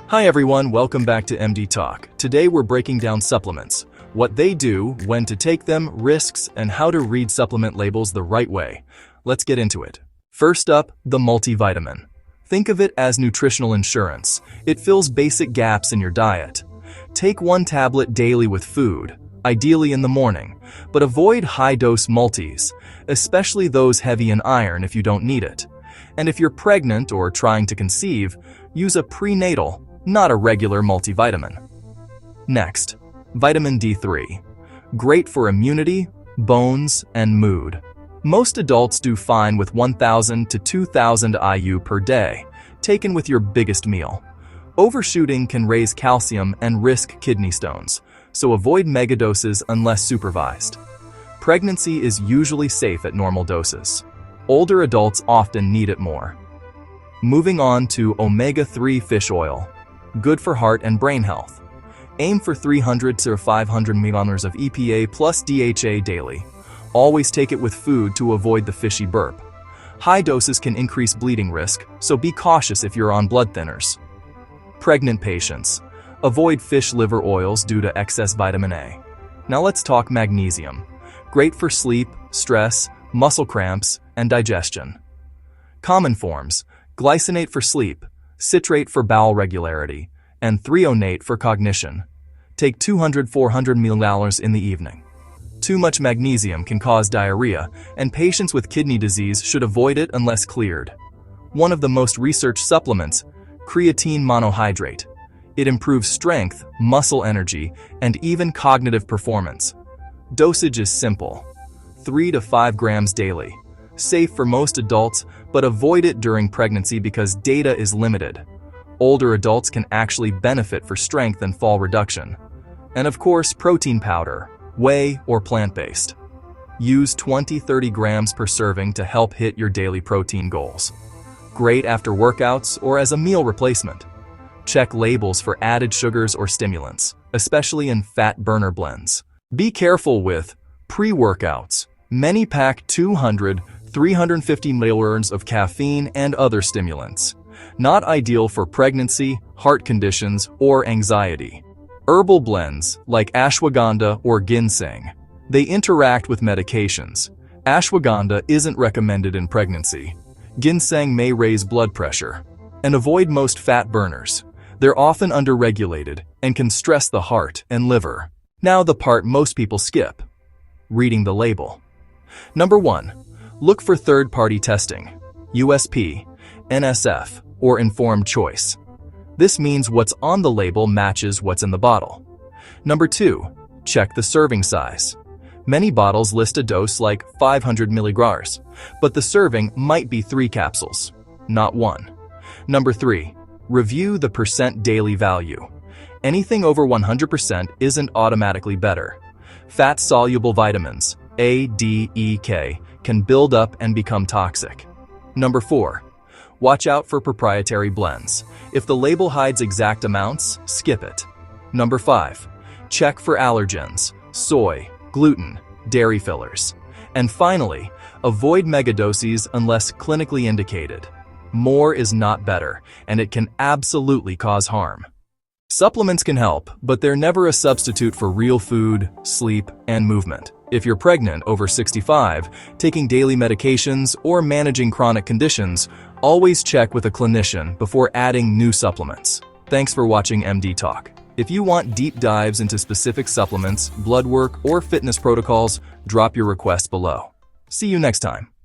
Hi everyone, welcome back to MD Talk. Today we're breaking down supplements, what they do, when to take them, risks, and how to read supplement labels the right way. Let's get into it. First up, the multivitamin. Think of it as nutritional insurance. It fills basic gaps in your diet. Take one tablet daily with food, ideally in the morning, but avoid high-dose multis, especially those heavy in iron if you don't need it. And if you're pregnant or trying to conceive, use a prenatal, not a regular multivitamin. Next, vitamin D3. Great for immunity, bones, and mood. Most adults do fine with 1,000 to 2,000 IU per day, taken with your biggest meal. Overshooting can raise calcium and risk kidney stones, so avoid megadoses unless supervised. Pregnancy is usually safe at normal doses. Older adults often need it more. Moving on to omega-3 fish oil. Good for heart and brain health. Aim for 300 to 500 mg of EPA plus DHA daily. Always take it with food to avoid the fishy burp. High doses can increase bleeding risk, so be cautious if you're on blood thinners. Pregnant patients. Avoid fish liver oils due to excess vitamin A. Now let's talk magnesium. Great for sleep, stress, muscle cramps, and digestion. Common forms: glycinate for sleep, citrate for bowel regularity, and threonate for cognition. Take 200-400 ml in the evening. Too much magnesium can cause diarrhea, and patients with kidney disease should avoid it unless cleared. One of the most researched supplements, creatine monohydrate. It improves strength, muscle energy, and even cognitive performance. Dosage is simple: 3 to 5 grams daily. Safe for most adults, but avoid it during pregnancy because data is limited. Older adults can actually benefit for strength and fall reduction. And of course, protein powder, whey or plant-based. Use 20-30 grams per serving to help hit your daily protein goals. Great after workouts or as a meal replacement. Check labels for added sugars or stimulants, especially in fat burner blends. Be careful with pre-workouts. Many pack 200-350 ml of caffeine and other stimulants. Not ideal for pregnancy, heart conditions, or anxiety. Herbal blends, like ashwagandha or ginseng. They interact with medications. Ashwagandha isn't recommended in pregnancy. Ginseng may raise blood pressure. And avoid most fat burners. They're often underregulated and can stress the heart and liver. Now the part most people skip: reading the label. Number 1. Look for third-party testing, USP, NSF, or informed choice. This means what's on the label matches what's in the bottle. Number 2. Check the serving size. Many bottles list a dose like 500 mg, but the serving might be 3 capsules, not 1. Number 3. Review the percent daily value. Anything over 100% isn't automatically better. Fat-soluble vitamins, A, D, E, K, can build up and become toxic. Number 4. Watch out for proprietary blends. If the label hides exact amounts, skip it. Number 5. Check for allergens, soy, gluten, dairy fillers. And finally, avoid megadoses unless clinically indicated. More is not better, and it can absolutely cause harm. Supplements can help, but they're never a substitute for real food, sleep, and movement. If you're pregnant, over 65, taking daily medications, or managing chronic conditions, always check with a clinician before adding new supplements. Thanks for watching MD Talk. If you want deep dives into specific supplements, blood work, or fitness protocols, drop your request below. See you next time.